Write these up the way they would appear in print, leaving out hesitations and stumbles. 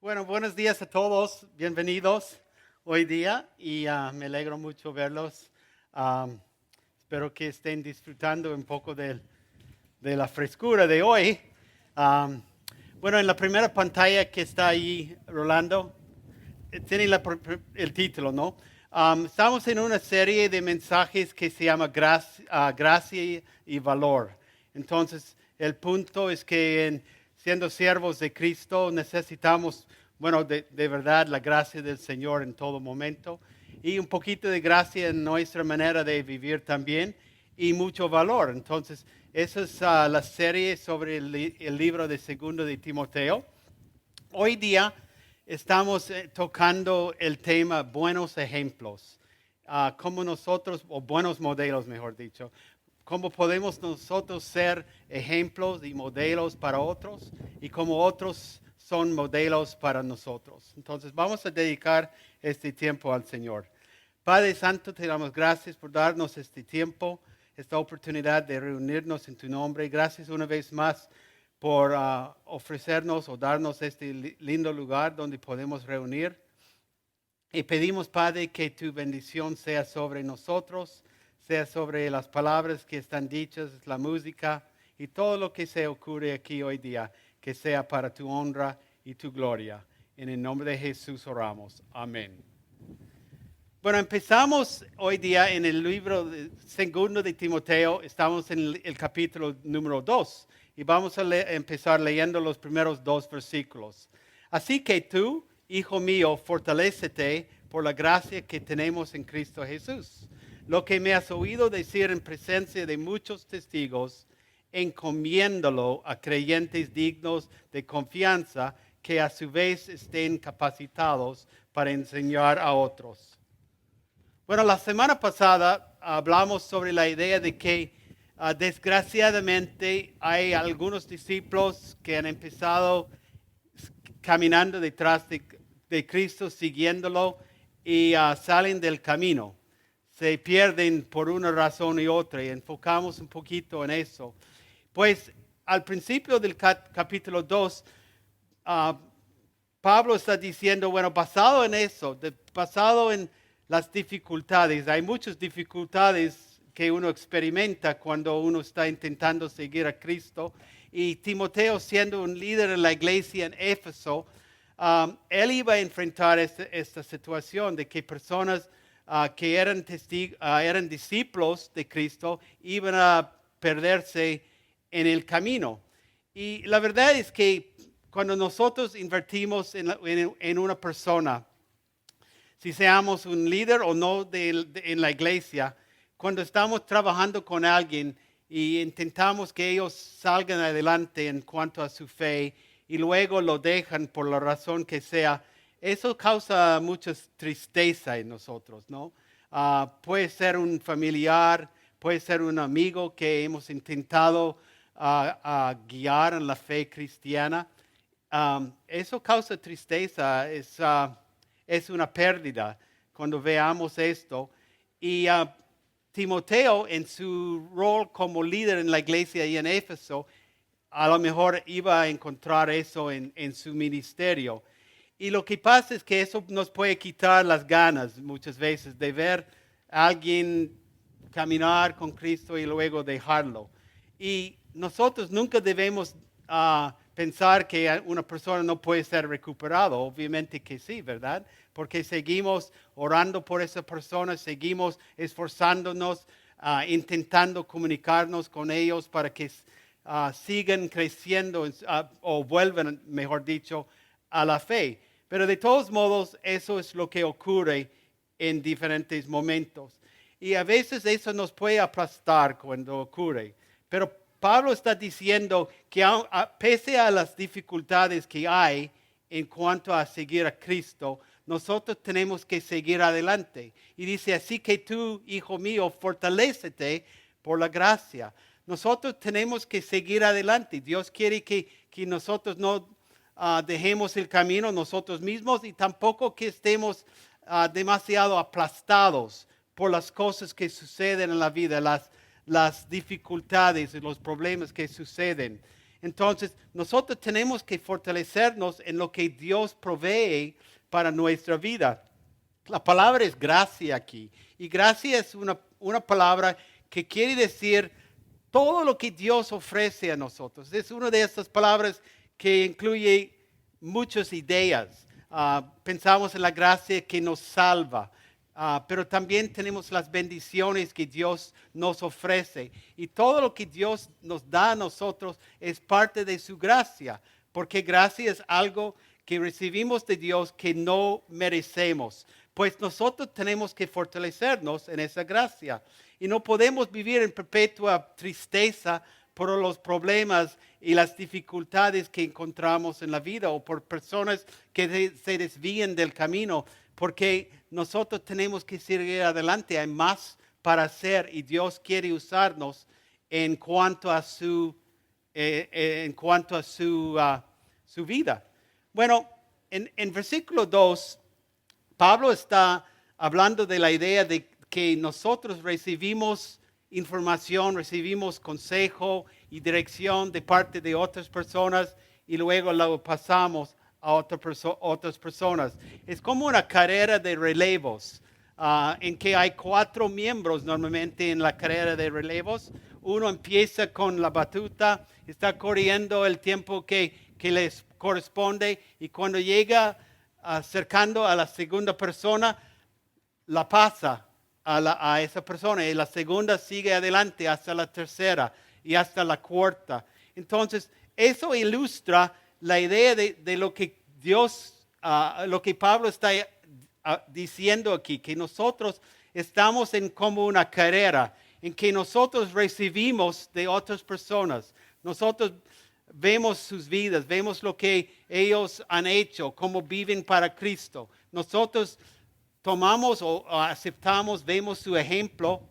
Bueno, buenos días a todos, bienvenidos hoy día y me alegro mucho verlos. Am, Espero que estén disfrutando un poco de la frescura de hoy. Am, bueno, en la primera pantalla que está ahí, Rolando, tiene el título, ¿no? Estamos en una serie de mensajes que se llama Gracia y Valor. Entonces, el punto es que siendo siervos de Cristo necesitamos, bueno, de verdad la gracia del Señor en todo momento y un poquito de gracia en nuestra manera de vivir también y mucho valor. Entonces, esa es la serie sobre el libro de Segundo de Timoteo. Hoy día estamos tocando el tema buenos ejemplos, cómo nosotros, o buenos modelos, mejor dicho, cómo podemos nosotros ser ejemplos y modelos para otros y cómo otros son modelos para nosotros. Entonces vamos a dedicar este tiempo al Señor. Padre Santo, te damos gracias por darnos este tiempo, esta oportunidad de reunirnos en tu nombre. Gracias una vez más por ofrecernos o darnos este lindo lugar donde podemos reunir. Y pedimos, Padre, que tu bendición sea sobre nosotros, sea sobre las palabras que están dichas, la música y todo lo que se ocurre aquí hoy día, que sea para tu honra y tu gloria. En el nombre de Jesús oramos. Amén. Bueno, empezamos hoy día en el libro segundo de Timoteo. Estamos en el capítulo número 2 y vamos a empezar leyendo los primeros dos versículos. Así que tú, hijo mío, fortalécete por la gracia que tenemos en Cristo Jesús. Lo que me has oído decir en presencia de muchos testigos, encomiéndalo a creyentes dignos de confianza que a su vez estén capacitados para enseñar a otros. Bueno, la semana pasada hablamos sobre la idea de que desgraciadamente hay algunos discípulos que han empezado caminando detrás de Cristo, siguiéndolo y salen del camino. Se pierden por una razón y otra y enfocamos un poquito en eso. Pues al principio del capítulo 2, Pablo está diciendo, bueno, basado en eso, basado en las dificultades, hay muchas dificultades que uno experimenta cuando uno está intentando seguir a Cristo. Y Timoteo, siendo un líder en la iglesia en Éfeso, él iba a enfrentar esta situación de que personas que eran discípulos de Cristo iban a perderse en el camino. Y la verdad es que cuando nosotros invertimos en una persona, si seamos un líder o no en la iglesia, cuando estamos trabajando con alguien y intentamos que ellos salgan adelante en cuanto a su fe y luego lo dejan por la razón que sea, eso causa mucha tristeza en nosotros, ¿no? Puede ser un familiar, puede ser un amigo que hemos intentado guiar en la fe cristiana. Eso causa tristeza, es una pérdida cuando veamos esto. Y Timoteo, en su rol como líder en la iglesia y en Éfeso, a lo mejor iba a encontrar eso en su ministerio. Y lo que pasa es que eso nos puede quitar las ganas muchas veces de ver a alguien caminar con Cristo y luego dejarlo. Y nosotros nunca debemos pensar que una persona no puede ser recuperado. Obviamente que sí, ¿verdad? Porque seguimos orando por esa persona, seguimos esforzándonos, intentando comunicarnos con ellos para que sigan creciendo o vuelvan, mejor dicho, a la fe. Pero de todos modos, eso es lo que ocurre en diferentes momentos. Y a veces eso nos puede aplastar cuando ocurre. Pero Pablo está diciendo que pese a las dificultades que hay en cuanto a seguir a Cristo, nosotros tenemos que seguir adelante. Y dice, así que tú, hijo mío, fortalécete por la gracia. Nosotros tenemos que seguir adelante. Dios quiere que nosotros no dejemos el camino nosotros mismos y tampoco que estemos demasiado aplastados por las cosas que suceden en la vida, las dificultades y los problemas que suceden. Entonces, nosotros tenemos que fortalecernos en lo que Dios provee para nuestra vida. La palabra es gracia aquí. Y gracia es una palabra que quiere decir todo lo que Dios ofrece a nosotros. Es una de estas palabras que incluye muchas ideas. Pensamos en la gracia que nos salva. Pero también tenemos las bendiciones que Dios nos ofrece. Y todo lo que Dios nos da a nosotros es parte de su gracia, porque gracia es algo que recibimos de Dios que no merecemos. Pues nosotros tenemos que fortalecernos en esa gracia. Y no podemos vivir en perpetua tristeza por los problemas y las dificultades que encontramos en la vida o por personas que se desvían del camino, porque nosotros tenemos que seguir adelante. Hay más para hacer y Dios quiere usarnos en cuanto a su vida. Bueno, en versículo 2, Pablo está hablando de la idea de que nosotros recibimos información, recibimos consejo y dirección de parte de otras personas y luego lo pasamos a otras personas. Es como una carrera de relevos, en que hay 4 miembros normalmente en la carrera de relevos. Uno empieza con la batuta, está corriendo el tiempo que les corresponde y cuando llega acercando a la segunda persona, la pasa a esa persona y la segunda sigue adelante hasta la tercera y hasta la cuarta. Entonces, eso ilustra la idea de lo que Dios, lo que Pablo está diciendo aquí, que nosotros estamos en como una carrera, en que nosotros recibimos de otras personas. Nosotros vemos sus vidas, vemos lo que ellos han hecho, cómo viven para Cristo. Nosotros tomamos o aceptamos, vemos su ejemplo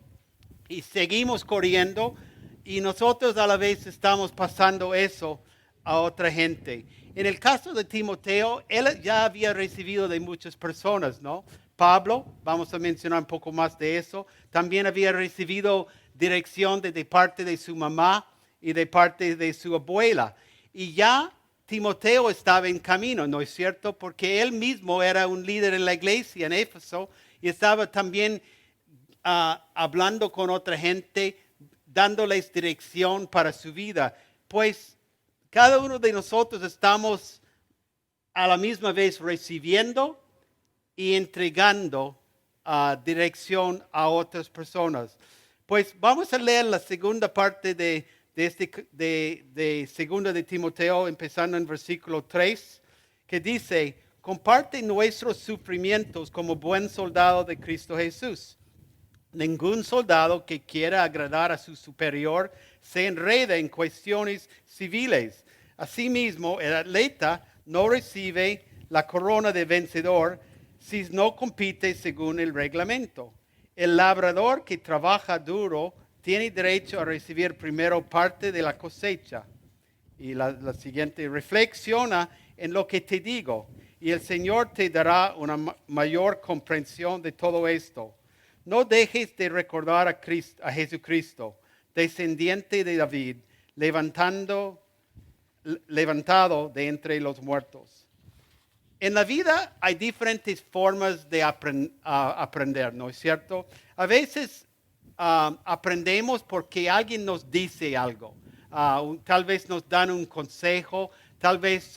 y seguimos corriendo y nosotros a la vez estamos pasando eso a otra gente. En el caso de Timoteo, él ya había recibido de muchas personas, ¿no? Pablo, vamos a mencionar un poco más de eso, también había recibido dirección de parte de su mamá y de parte de su abuela. Y ya Timoteo estaba en camino, ¿no es cierto? Porque él mismo era un líder en la iglesia en Éfeso y estaba también hablando con otra gente, dándoles dirección para su vida. Pues cada uno de nosotros estamos a la misma vez recibiendo y entregando dirección a otras personas. Pues vamos a leer la segunda parte de segunda de Timoteo, empezando en versículo 3, que dice: comparte nuestros sufrimientos como buen soldado de Cristo Jesús. Ningún soldado que quiera agradar a su superior se enreda en cuestiones civiles. Asimismo, el atleta no recibe la corona de vencedor si no compite según el reglamento. El labrador que trabaja duro tiene derecho a recibir primero parte de la cosecha. Y la siguiente: reflexiona en lo que te digo, y el Señor te dará una mayor comprensión de todo esto. No dejes de recordar a Jesucristo, descendiente de David, levantado de entre los muertos. En la vida hay diferentes formas de aprender, ¿no es cierto? A veces aprendemos porque alguien nos dice algo. Tal vez nos dan un consejo, tal vez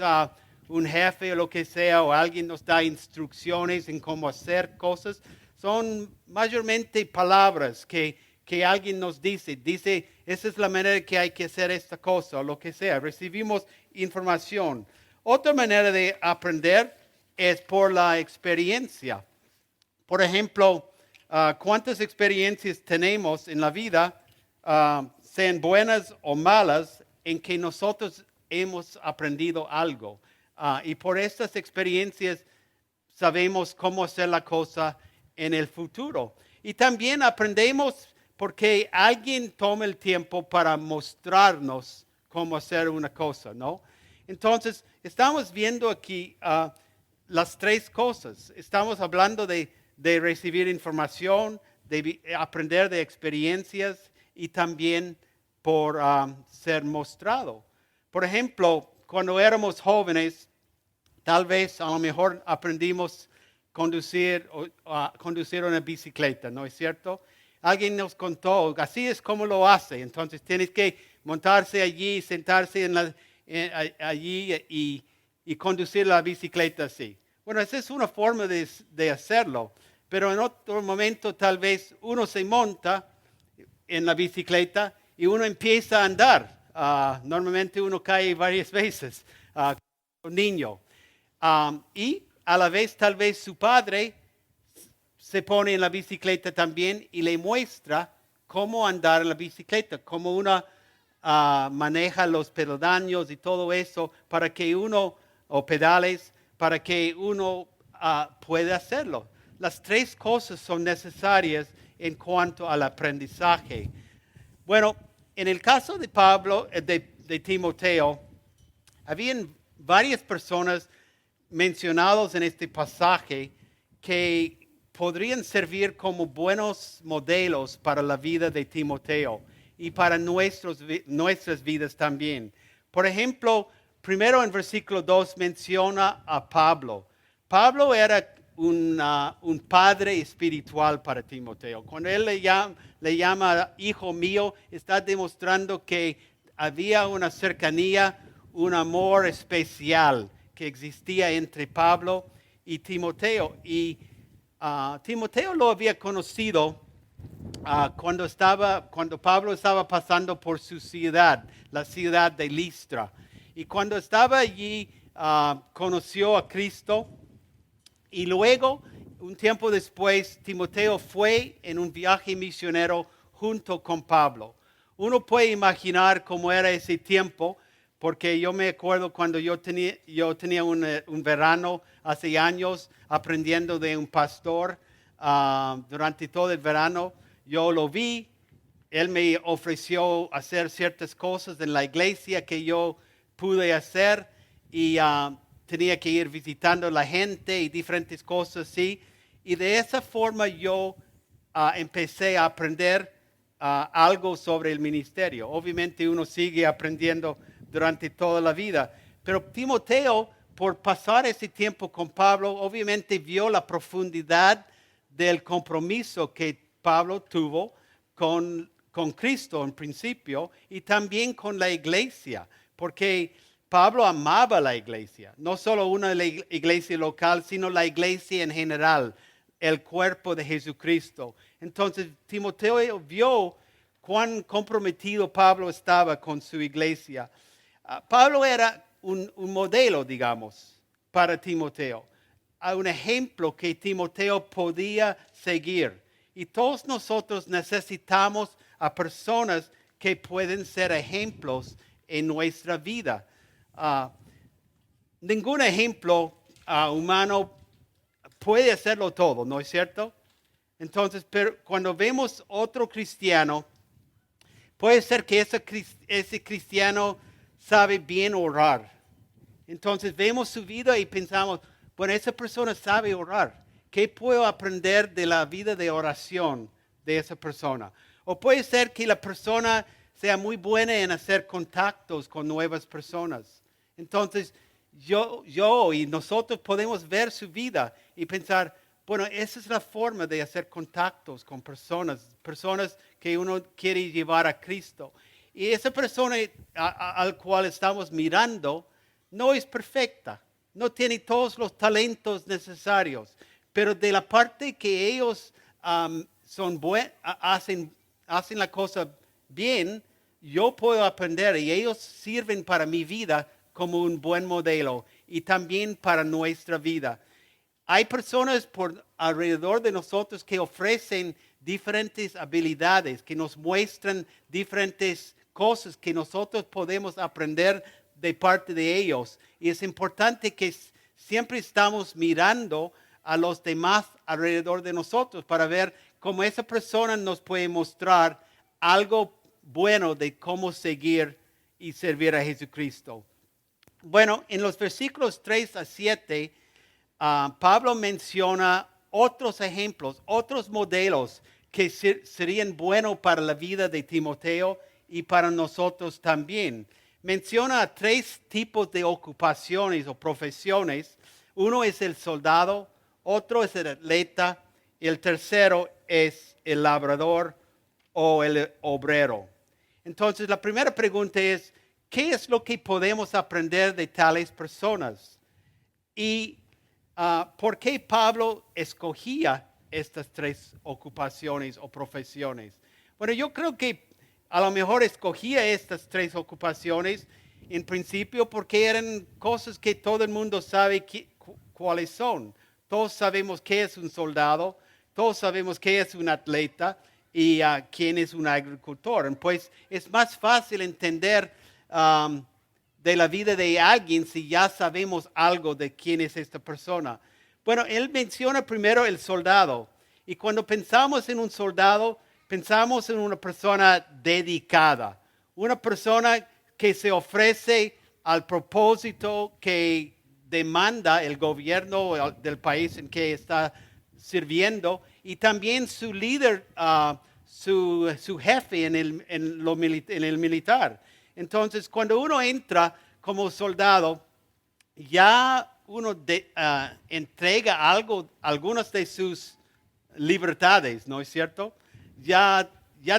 un jefe o lo que sea, o alguien nos da instrucciones en cómo hacer cosas. Son mayormente palabras que alguien nos dice. Dice, esa es la manera que hay que hacer esta cosa, o lo que sea. Recibimos información. Otra manera de aprender es por la experiencia. Por ejemplo, ¿cuántas experiencias tenemos en la vida, sean buenas o malas, en que nosotros hemos aprendido algo? Y por estas experiencias sabemos cómo hacer la cosa en el futuro. Y también aprendemos porque alguien toma el tiempo para mostrarnos cómo hacer una cosa, ¿no? Entonces, estamos viendo aquí las 3 cosas. Estamos hablando de recibir información, de aprender de experiencias y también por ser mostrado. Por ejemplo, cuando éramos jóvenes, tal vez a lo mejor aprendimos a conducir una bicicleta, ¿no es cierto? Alguien nos contó, así es como lo hace. Entonces tienes que montarse allí, sentarse allí y conducir la bicicleta así. Bueno, esa es una forma de hacerlo, pero en otro momento tal vez uno se monta en la bicicleta y uno empieza a andar. Normalmente uno cae varias veces como niño. Y a la vez tal vez su padre se pone en la bicicleta también y le muestra cómo andar en la bicicleta, cómo uno maneja los peldaños y todo eso para que uno, o pedales, para que uno pueda hacerlo. Las tres cosas son necesarias en cuanto al aprendizaje. Bueno, en el caso de Pablo, de Timoteo, habían varias personas mencionadas en este pasaje que podrían servir como buenos modelos para la vida de Timoteo y para nuestras vidas también. Por ejemplo, primero en versículo 2 menciona a Pablo. Pablo era un padre espiritual para Timoteo. Cuando él le llama hijo mío, está demostrando que había una cercanía, un amor especial que existía entre Pablo y Timoteo. Y Timoteo lo había conocido cuando Pablo estaba pasando por su ciudad, la ciudad de Listra. Y cuando estaba allí, conoció a Cristo. Y luego, un tiempo después, Timoteo fue en un viaje misionero junto con Pablo. Uno puede imaginar cómo era ese tiempo, porque yo me acuerdo cuando yo tenía un verano hace años aprendiendo de un pastor. Durante todo el verano yo lo vi. Él me ofreció hacer ciertas cosas en la iglesia que yo pude hacer y tenía que ir visitando a la gente y diferentes cosas así. Y de esa forma yo empecé a aprender algo sobre el ministerio. Obviamente uno sigue aprendiendo durante toda la vida. Pero Timoteo, por pasar ese tiempo con Pablo, obviamente vio la profundidad del compromiso que Pablo tuvo con Cristo en principio y también con la iglesia, porque Pablo amaba la iglesia, no solo una iglesia local, sino la iglesia en general, el cuerpo de Jesucristo. Entonces Timoteo vio cuán comprometido Pablo estaba con su iglesia. Pablo era un modelo, digamos, para Timoteo, un ejemplo que Timoteo podía seguir. Y todos nosotros necesitamos a personas que pueden ser ejemplos en nuestra vida. Ningún ejemplo humano puede hacerlo todo, ¿no es cierto? Entonces, pero cuando vemos otro cristiano, puede ser que ese cristiano sabe bien orar. Entonces vemos su vida y pensamos, bueno, esa persona sabe orar. ¿Qué puedo aprender de la vida de oración de esa persona? O puede ser que la persona sea muy buena en hacer contactos con nuevas personas. Entonces, yo y nosotros podemos ver su vida y pensar, bueno, esa es la forma de hacer contactos con personas que uno quiere llevar a Cristo. Y esa persona al cual estamos mirando no es perfecta, no tiene todos los talentos necesarios, pero de la parte que ellos hacen la cosa bien, yo puedo aprender y ellos sirven para mi vida como un buen modelo y también para nuestra vida. Hay personas por alrededor de nosotros que ofrecen diferentes habilidades, que nos muestran diferentes cosas que nosotros podemos aprender de parte de ellos. Y es importante que siempre estamos mirando a los demás alrededor de nosotros para ver cómo esa persona nos puede mostrar algo bueno de cómo seguir y servir a Jesucristo. Bueno, en los versículos 3 a 7, Pablo menciona otros ejemplos, otros modelos que serían buenos para la vida de Timoteo y para nosotros también. menciona tres tipos de ocupaciones o profesiones. Uno es el soldado, otro es el atleta y el tercero es el labrador o el obrero. Entonces, la primera pregunta es, ¿qué es lo que podemos aprender de tales personas? Y ¿por qué Pablo escogía estas tres ocupaciones o profesiones? Bueno, yo creo que a lo mejor escogía estas tres ocupaciones en principio porque eran cosas que todo el mundo sabe cuáles son. Todos sabemos qué es un soldado, todos sabemos qué es un atleta y quién es un agricultor. Pues es más fácil entender de la vida de alguien si ya sabemos algo de quién es esta persona. Bueno, él menciona primero el soldado. Y cuando pensamos en un soldado, pensamos en una persona dedicada, una persona que se ofrece al propósito que demanda el gobierno del país en que está sirviendo y también su líder, su jefe en el militar. Entonces, cuando uno entra como soldado, ya uno entrega algunas de sus libertades, ¿no es cierto? Ya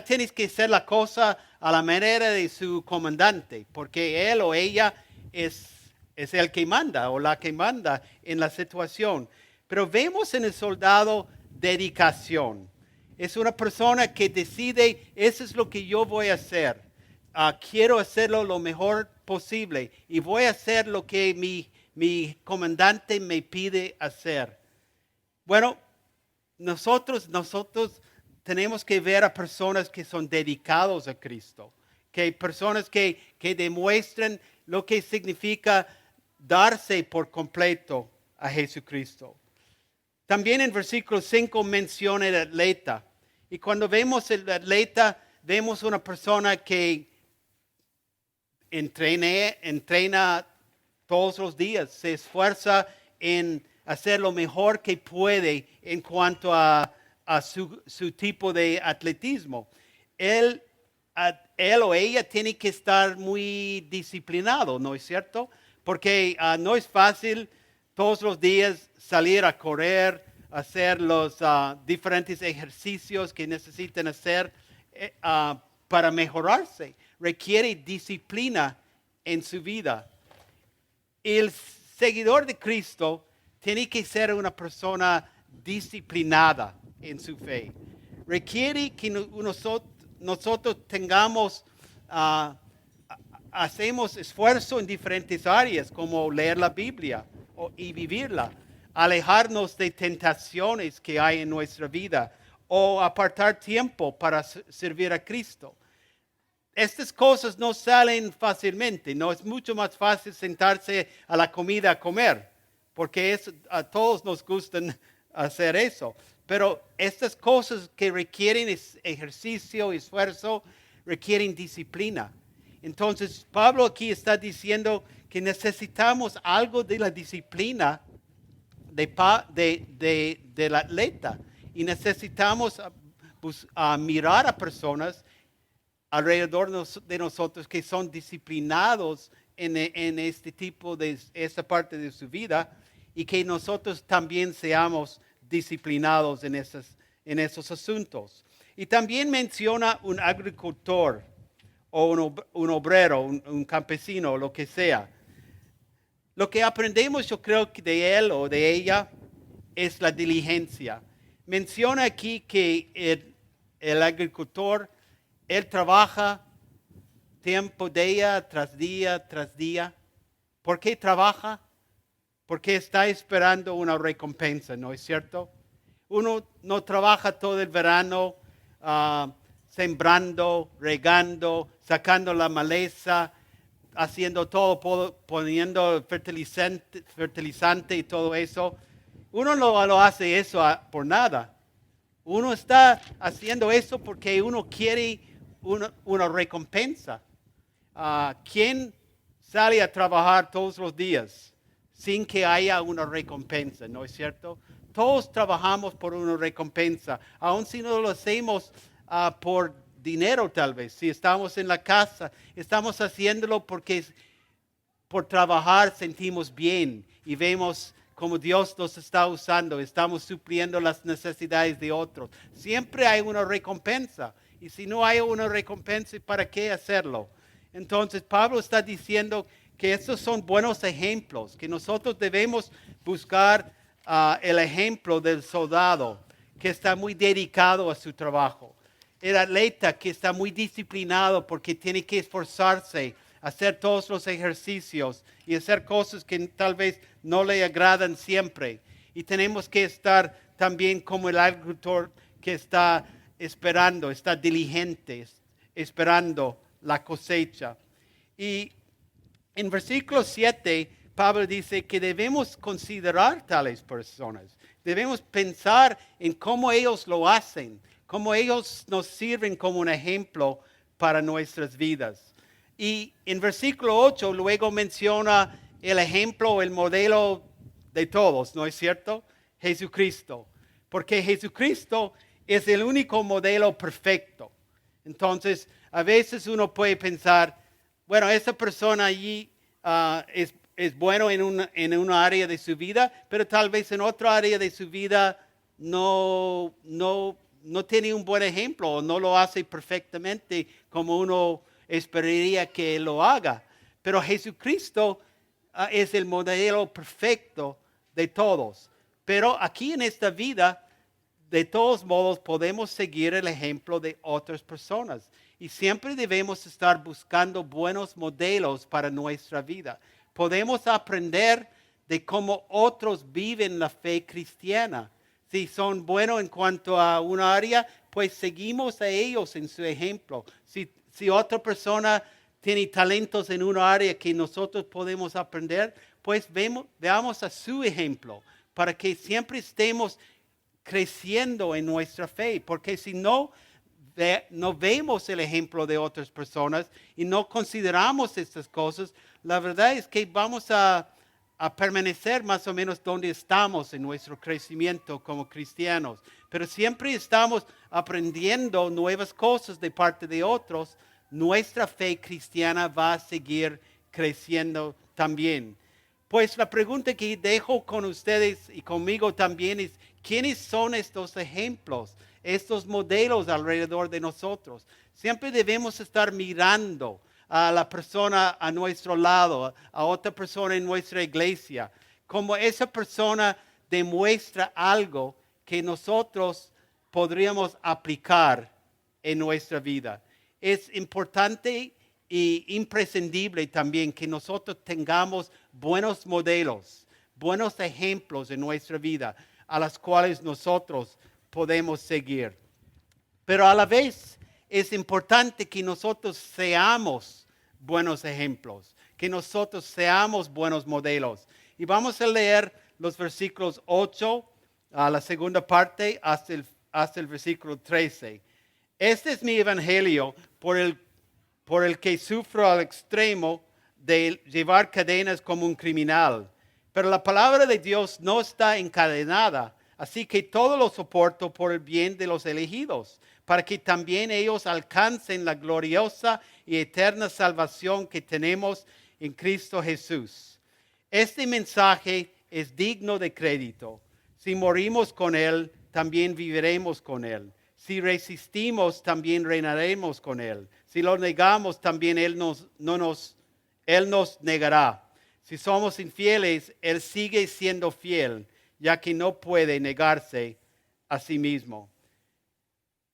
tienes que hacer la cosa a la manera de su comandante, porque él o ella es el que manda o la que manda en la situación. Pero vemos en el soldado dedicación. Es una persona que decide, eso es lo que yo voy a hacer. Quiero hacerlo lo mejor posible y voy a hacer lo que mi comandante me pide hacer. Bueno, nosotros tenemos que ver a personas que son dedicados a Cristo, que personas que demuestran lo que significa darse por completo a Jesucristo. También en versículo 5 menciona el atleta. Y cuando vemos el atleta, vemos una persona que entrena todos los días, se esfuerza en hacer lo mejor que puede en cuanto a su tipo de atletismo. Él o ella tiene que estar muy disciplinado, ¿no es cierto? Porque no es fácil todos los días salir a correr, hacer los diferentes ejercicios que necesitan hacer para mejorarse. Requiere disciplina en su vida. El seguidor de Cristo tiene que ser una persona disciplinada en su fe. Requiere que nosotros tengamos, hacemos esfuerzo en diferentes áreas, como leer la Biblia y vivirla, alejarnos de tentaciones que hay en nuestra vida o apartar tiempo para servir a Cristo. Estas cosas no salen fácilmente, no es mucho más fácil sentarse a la comida a comer, porque a todos nos gustan hacer eso. Pero estas cosas que requieren ejercicio, esfuerzo, requieren disciplina. Entonces, Pablo aquí está diciendo que necesitamos algo de la disciplina del atleta y necesitamos mirar a personas alrededor de nosotros que son disciplinados en esta parte de su vida y que nosotros también seamos disciplinados en esos asuntos. Y también menciona un agricultor o un obrero, un campesino, lo que sea. Lo que aprendemos, yo creo que de él o de ella es la diligencia. Menciona aquí que el agricultor, él trabaja tiempo día tras día tras día. ¿Por qué trabaja? Porque está esperando una recompensa, ¿no es cierto? Uno no trabaja todo el verano sembrando, regando, sacando la maleza, haciendo todo, poniendo fertilizante y todo eso. Uno no lo hace eso por nada. Uno está haciendo eso porque uno quiere una recompensa. ¿Quién sale a trabajar todos los días sin que haya una recompensa? ¿No es cierto? Todos trabajamos por una recompensa, aun si no lo hacemos por dinero tal vez. Si estamos en la casa, estamos haciéndolo porque por trabajar sentimos bien y vemos como Dios nos está usando, estamos supliendo las necesidades de otros. Siempre hay una recompensa. Y si no hay una recompensa, ¿para qué hacerlo? Entonces Pablo está diciendo que estos son buenos ejemplos, que nosotros debemos buscar el ejemplo del soldado que está muy dedicado a su trabajo. El atleta que está muy disciplinado porque tiene que esforzarse, hacer todos los ejercicios y hacer cosas que tal vez no le agradan siempre. Y tenemos que estar también como el agricultor que está esperando, está diligente, esperando la cosecha. Y en versículo 7, Pablo dice que debemos considerar tales personas. Debemos pensar en cómo ellos lo hacen, cómo ellos nos sirven como un ejemplo para nuestras vidas. Y en versículo 8 luego menciona el ejemplo, el modelo de todos, ¿no es cierto? Jesucristo. Porque Jesucristo es el único modelo perfecto. Entonces, a veces uno puede pensar, bueno, esa persona allí es bueno en una área de su vida, pero tal vez en otra área de su vida no tiene un buen ejemplo o no lo hace perfectamente como uno esperaría que lo haga. Pero Jesucristo es el modelo perfecto de todos. Pero aquí en esta vida, de todos modos, podemos seguir el ejemplo de otras personas. Y siempre debemos estar buscando buenos modelos para nuestra vida. Podemos aprender de cómo otros viven la fe cristiana. Si son buenos en cuanto a una área, pues seguimos a ellos en su ejemplo. Si otra persona tiene talentos en una área que nosotros podemos aprender, pues veamos a su ejemplo para que siempre estemos creciendo en nuestra fe. Porque si no vemos el ejemplo de otras personas y no consideramos estas cosas, la verdad es que vamos a permanecer más o menos donde estamos en nuestro crecimiento como cristianos. Pero siempre estamos aprendiendo nuevas cosas de parte de otros. Nuestra fe cristiana va a seguir creciendo también. Pues la pregunta que dejo con ustedes y conmigo también es, ¿quiénes son estos ejemplos, estos modelos alrededor de nosotros? Siempre debemos estar mirando a la persona a nuestro lado, a otra persona en nuestra iglesia, como esa persona demuestra algo que nosotros podríamos aplicar en nuestra vida. Es importante y imprescindible también que nosotros tengamos buenos modelos, buenos ejemplos en nuestra vida, a las cuales nosotros podemos seguir. Pero a la vez es importante que nosotros seamos buenos ejemplos, que nosotros seamos buenos modelos. Y vamos a leer los versículos 8, a la segunda parte, hasta el versículo 13. Este es mi evangelio por el que sufro al extremo de llevar cadenas como un criminal. Pero la palabra de Dios no está encadenada, así que todo lo soporto por el bien de los elegidos, para que también ellos alcancen la gloriosa y eterna salvación que tenemos en Cristo Jesús. Este mensaje es digno de crédito. Si morimos con Él, también viviremos con Él. Si resistimos, también reinaremos con Él. Si lo negamos, también Él nos negará. Si somos infieles, Él sigue siendo fiel, ya que no puede negarse a sí mismo.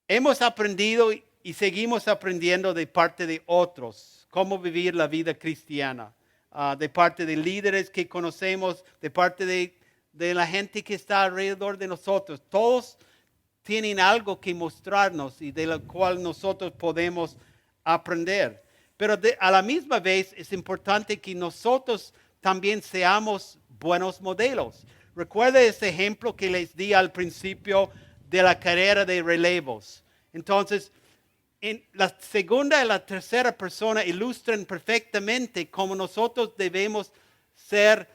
Hemos aprendido y seguimos aprendiendo de parte de otros cómo vivir la vida cristiana, de parte de líderes que conocemos, de parte de la gente que está alrededor de nosotros. Todos tienen algo que mostrarnos y de lo cual nosotros podemos aprender. Pero a la misma vez es importante que nosotros también seamos buenos modelos. Recuerda ese ejemplo que les di al principio de la carrera de relevos. Entonces, en la segunda y la tercera persona ilustran perfectamente cómo nosotros debemos ser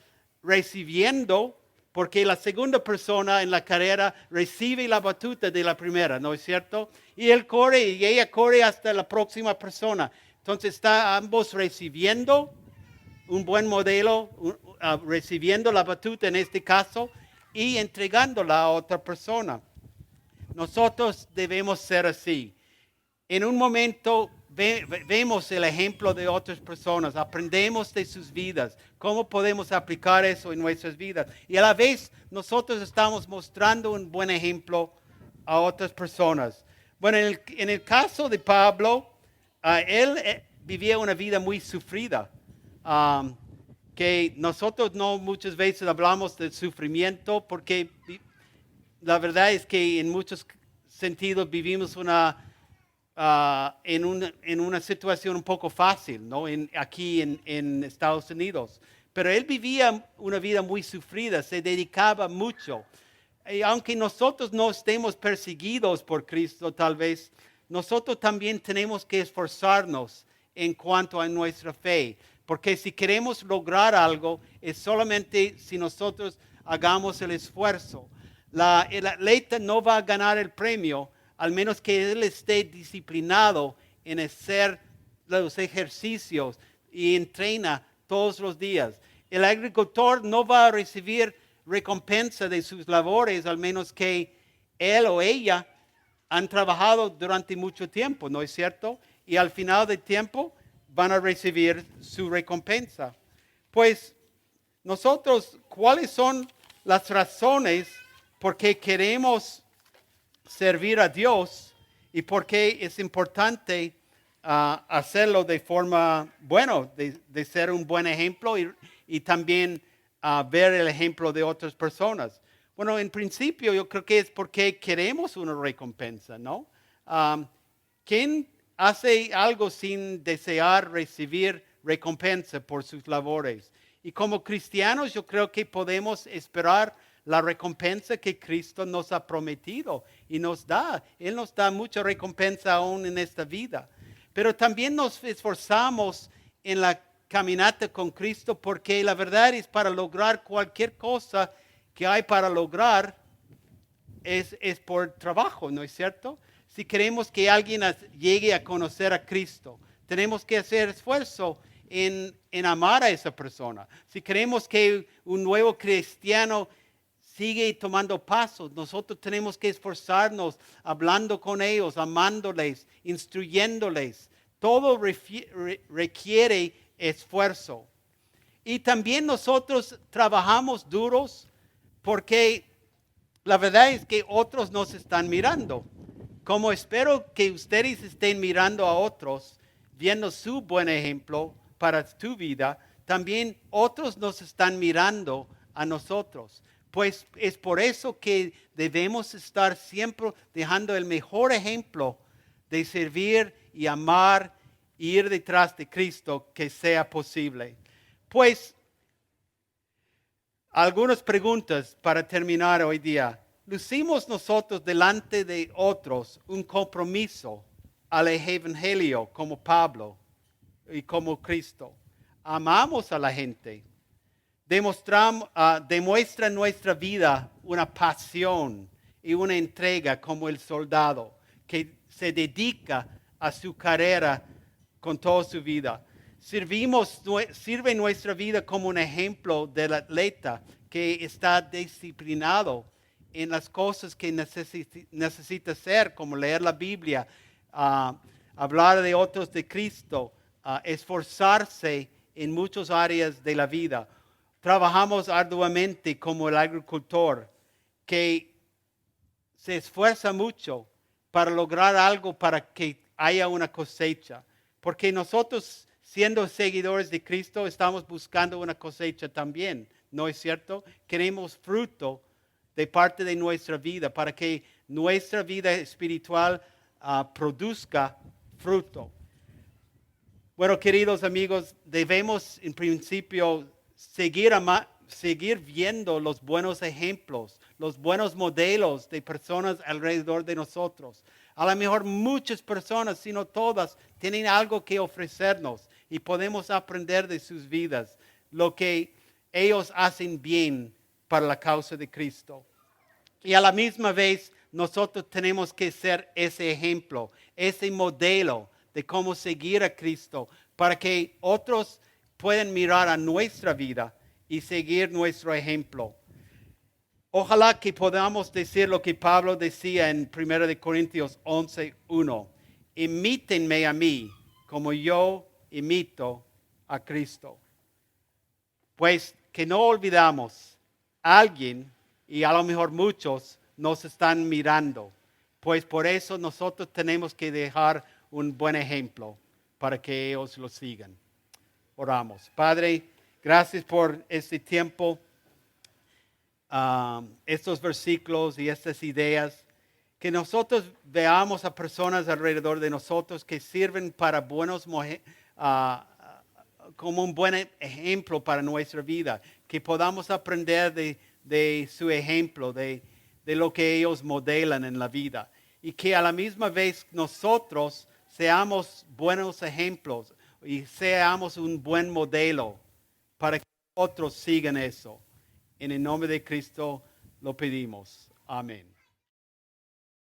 recibiendo porque la segunda persona en la carrera recibe la batuta de la primera, ¿no es cierto? Y él corre y ella corre hasta la próxima persona. Entonces está ambos recibiendo un buen modelo, recibiendo la batuta en este caso y entregándola a otra persona. Nosotros debemos ser así. En un momento vemos el ejemplo de otras personas, aprendemos de sus vidas, cómo podemos aplicar eso en nuestras vidas. Y a la vez nosotros estamos mostrando un buen ejemplo a otras personas. Bueno, en el caso de Pablo, él vivía una vida muy sufrida. Que nosotros no muchas veces hablamos del sufrimiento porque la verdad es que en muchos sentidos vivimos en una situación un poco fácil, ¿no? Aquí en Estados Unidos. Pero él vivía una vida muy sufrida, se dedicaba mucho. Y aunque nosotros no estemos perseguidos por Cristo, tal vez, nosotros también tenemos que esforzarnos en cuanto a nuestra fe. Porque si queremos lograr algo, es solamente si nosotros hagamos el esfuerzo. El atleta no va a ganar el premio al menos que él esté disciplinado en hacer los ejercicios y entrena todos los días. El agricultor no va a recibir recompensa de sus labores al menos que él o ella han trabajado durante mucho tiempo, ¿no es cierto? Y al final del tiempo van a recibir su recompensa. Pues nosotros, ¿cuáles son las razones por qué queremos servir a Dios y por qué es importante hacerlo de forma, de ser un buen ejemplo y también ver el ejemplo de otras personas? Bueno, en principio yo creo que es porque queremos una recompensa, ¿no? ¿Quién hace algo sin desear recibir recompensa por sus labores? Y como cristianos yo creo que podemos esperar la recompensa que Cristo nos ha prometido y nos da. Él nos da mucha recompensa aún en esta vida. Pero también nos esforzamos en la caminata con Cristo porque la verdad es para lograr cualquier cosa que hay para lograr es por trabajo, ¿no es cierto? Si queremos que alguien llegue a conocer a Cristo, tenemos que hacer esfuerzo en amar a esa persona. Si queremos que un nuevo cristiano sigue tomando pasos, nosotros tenemos que esforzarnos hablando con ellos, amándoles, instruyéndoles. Todo requiere esfuerzo. Y también nosotros trabajamos duros porque la verdad es que otros nos están mirando. Como espero que ustedes estén mirando a otros, viendo su buen ejemplo para tu vida, también otros nos están mirando a nosotros. Pues es por eso que debemos estar siempre dejando el mejor ejemplo de servir y amar y ir detrás de Cristo que sea posible. Pues algunas preguntas para terminar hoy día. ¿Lucimos nosotros delante de otros un compromiso al evangelio como Pablo y como Cristo? ¿Amamos a la gente? Demuestra en nuestra vida una pasión y una entrega como el soldado que se dedica a su carrera con toda su vida. Sirve nuestra vida como un ejemplo del atleta que está disciplinado en las cosas que necesita hacer, como leer la Biblia, hablar de otros de Cristo, esforzarse en muchas áreas de la vida. Trabajamos arduamente como el agricultor que se esfuerza mucho para lograr algo para que haya una cosecha. Porque nosotros, siendo seguidores de Cristo, estamos buscando una cosecha también, ¿no es cierto? Queremos fruto de parte de nuestra vida para que nuestra vida espiritual produzca fruto. Bueno, queridos amigos, debemos en principio seguir viendo los buenos ejemplos, los buenos modelos de personas alrededor de nosotros. A lo mejor muchas personas, si no todas, tienen algo que ofrecernos y podemos aprender de sus vidas, lo que ellos hacen bien para la causa de Cristo. Y a la misma vez, nosotros tenemos que ser ese ejemplo, ese modelo de cómo seguir a Cristo, para que otros puedan mirar a nuestra vida y seguir nuestro ejemplo. Ojalá que podamos decir lo que Pablo decía en 1 Corintios 11:1. Imítenme a mí como yo imito a Cristo. Pues que no olvidamos, alguien, y a lo mejor muchos, nos están mirando. Pues por eso nosotros tenemos que dejar un buen ejemplo para que ellos lo sigan. Oramos. Padre, gracias por este tiempo. Estos versículos y estas ideas, que nosotros veamos a personas alrededor de nosotros que sirven para como un buen ejemplo para nuestra vida, que podamos aprender de su ejemplo, de lo que ellos modelan en la vida, y que a la misma vez nosotros seamos buenos ejemplos y seamos un buen modelo para que otros sigan eso. En el nombre de Cristo lo pedimos. Amén.